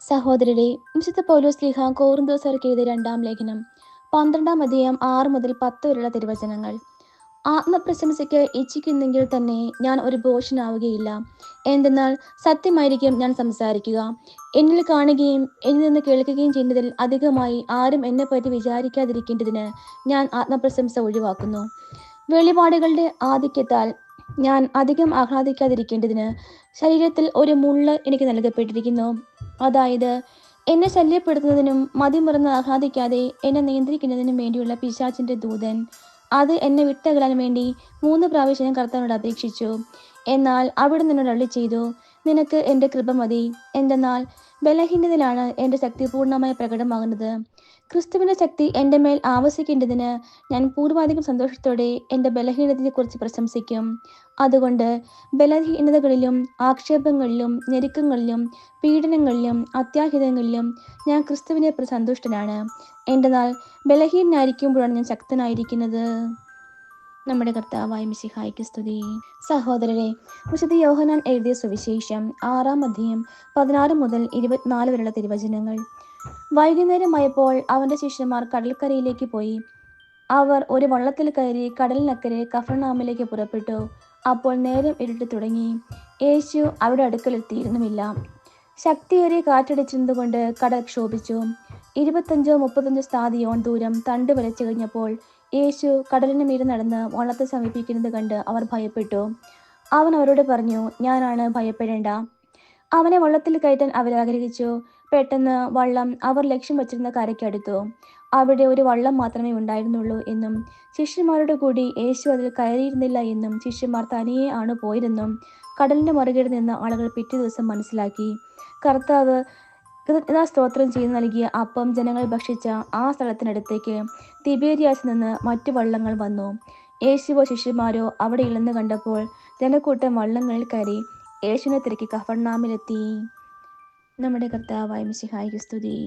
സഹോദരരെ, വിശുദ്ധ പൗലോസ് ശ്ലീഹ കൊറിന്തോസർക്ക് എഴുതിയ 2-ാം ലേഖനം 12-ാം അധ്യായം 6 മുതൽ 10 വരെയുള്ള തിരുവചനങ്ങൾ. ആത്മപ്രശംസയ്ക്ക് ഇച്ഛിക്കുന്നെങ്കിൽ തന്നെ ഞാൻ ഒരു ഭോഷനാവുകയില്ല. എന്തെന്നാൽ സത്യമായിരിക്കും ഞാൻ സംസാരിക്കുക. എന്നിൽ കാണുകയും എന്നിൽ നിന്ന് കേൾക്കുകയും ചെയ്യുന്നതിൽ അധികമായി ആരും എന്നെപ്പറ്റി വിചാരിക്കാതിരിക്കേണ്ടതിന് ഞാൻ ആത്മപ്രശംസ ഒഴിവാക്കുന്നു. വെളിപാടുകളുടെ ആധിക്യത്താൽ ഞാൻ അധികം ആഹ്ലാദിക്കാതിരിക്കേണ്ടതിന് ശരീരത്തിൽ ഒരു മുള്ള് എനിക്ക് നൽകപ്പെട്ടിരിക്കുന്നു. അതായത്, എന്നെ ശല്യപ്പെടുത്തുന്നതിനും മതിമറന്ന് ആഹ്ലാദിക്കാതെ എന്നെ നിയന്ത്രിക്കുന്നതിനും വേണ്ടിയുള്ള പിശാചിന്റെ ദൂതൻ. അത് എന്നെ വിട്ടകലാൻ വേണ്ടി 3 പ്രാവശ്യം ഞാൻ കർത്താവിനോട് അപേക്ഷിച്ചു. എന്നാൽ അവിടുന്ന് എന്നോട് അരുളിച്ചെയ്തു, നിനക്ക് എൻ്റെ കൃപ മതി. എന്തെന്നാൽ ബലഹീനതയിലാണ് എൻ്റെ ശക്തി പൂർണ്ണമായി പ്രകടമാകുന്നത്. ക്രിസ്തുവിൻ്റെ ശക്തി എൻ്റെ മേൽ ആവസിക്കേണ്ടതിന് ഞാൻ പൂർവാധികം സന്തോഷത്തോടെ എൻ്റെ ബലഹീനതയെക്കുറിച്ച് പ്രശംസിക്കും. അതുകൊണ്ട് ബലഹീനതകളിലും ആക്ഷേപങ്ങളിലും ഞെരുക്കങ്ങളിലും പീഡനങ്ങളിലും അത്യാഹിതങ്ങളിലും ഞാൻ ക്രിസ്തുവിനെ പ്രതി സന്തുഷ്ടനാണ്. എന്തെന്നാൽ ബലഹീനനായിരിക്കുമ്പോഴാണ് ഞാൻ ശക്തനായിരിക്കുന്നത്. നമ്മുടെ കർത്താവായ മിശിഹായ്ക്ക് സ്തുതി. സഹോദരരെ, വിശുദ്ധ യോഹന്നാൻ എഴുതിയ സുവിശേഷം 6-ാം അധ്യായം 16 മുതൽ 24 വരെയുള്ള തിരുവചനങ്ങൾ. വൈകുന്നേരമായപ്പോൾ അവൻ്റെ ശിഷ്യന്മാർ കടൽക്കരയിലേക്ക് പോയി. അവർ ഒരു വള്ളത്തിൽ കയറി കടലിനക്കരെ കഫർനഹൂമിലേക്ക് പുറപ്പെട്ടു. അപ്പോൾ നേരം ഇരുട്ടി തുടങ്ങി. യേശു അവിടെ അടുക്കലെത്തിയിരുന്നുമില്ല. ശക്തിയേറിയ കാറ്റടിച്ചിരുന്നതുകൊണ്ട് കടൽ ക്ഷോഭിച്ചു. 25-35 സ്ഥാദിയോൻ ദൂരം തണ്ട് വലിച്ചു കഴിഞ്ഞപ്പോൾ യേശു കടലിന് മീതെ നടന്ന് വള്ളത്തെ സമീപിക്കുന്നത് കണ്ട് അവർ ഭയപ്പെട്ടു. അവൻ അവരോട് പറഞ്ഞു, ഞാനാണ്, ഭയപ്പെടേണ്ട. അവനെ വള്ളത്തിൽ കയറ്റാൻ അവർ ആഗ്രഹിച്ചു. പെട്ടെന്ന് വള്ളം അവർ ലക്ഷ്യം വച്ചിരുന്ന കരയ്ക്കടുത്തു. അവിടെ ഒരു വള്ളം മാത്രമേ ഉണ്ടായിരുന്നുള്ളൂ എന്നും ശിഷ്യന്മാരോട് കൂടി യേശു അതിൽ കയറിയിരുന്നില്ല എന്നും ശിഷ്യന്മാർ തനിയെ ആണ് പോയതെന്നും കടലിന്റെ മറുകരയിൽ നിന്ന് ആളുകൾ പിറ്റേ ദിവസം മനസ്സിലാക്കി. കർത്താവ് സ്തോത്രം ചെയ്ത് നൽകിയ അപ്പം ജനങ്ങൾ ഭക്ഷിച്ച ആ സ്ഥലത്തിനടുത്തേക്ക് തിബേരിയാസിൽ നിന്ന് മറ്റു വള്ളങ്ങൾ വന്നു. യേശുവോ ശിഷ്യന്മാരോ അവിടെ ഇല്ലെന്ന് കണ്ടപ്പോൾ ജനക്കൂട്ടം വള്ളങ്ങളിൽ കയറി യേശുവിനെ തിരക്കി കഫർനഹൂമിലെത്തി. നമ്മുടെ കർത്താവായ മിശിഹായ്ക്ക് സ്തുതി.